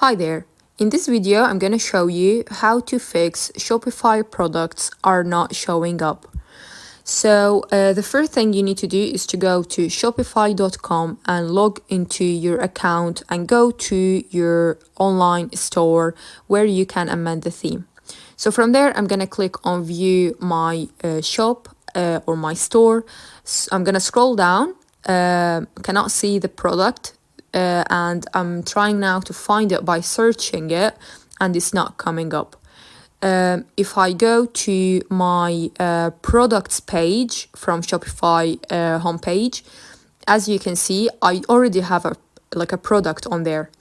Hi there. In this video, I'm going to show you how to fix Shopify products are not showing up. So the first thing you need to do is to go to shopify.com and log into your account and go to your online store where you can amend the theme. So from there, I'm going to click on view my shop or my store. So I'm going to scroll down, cannot see the product. And I'm trying now to find it by searching it, and it's not coming up. If I go to my products page from Shopify homepage, as you can see, I already have a product on there.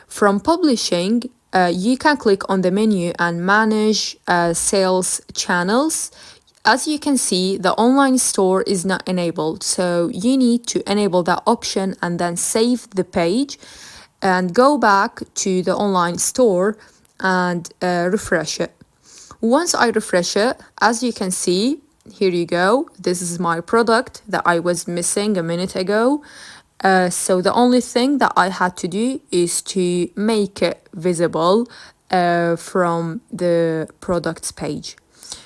From publishing, you can click on the menu and manage sales channels. As you can see, the online store is not enabled, so you need to enable that option and then save the page and go back to the online store and refresh it. Once I refresh it, as you can see, here you go. This is my product that I was missing a minute ago. So the only thing that I had to do is to make it visible from the products page.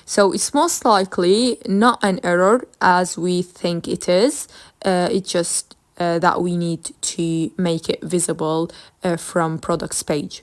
So it's most likely not an error as we think it is. It's just that we need to make it visible from products page.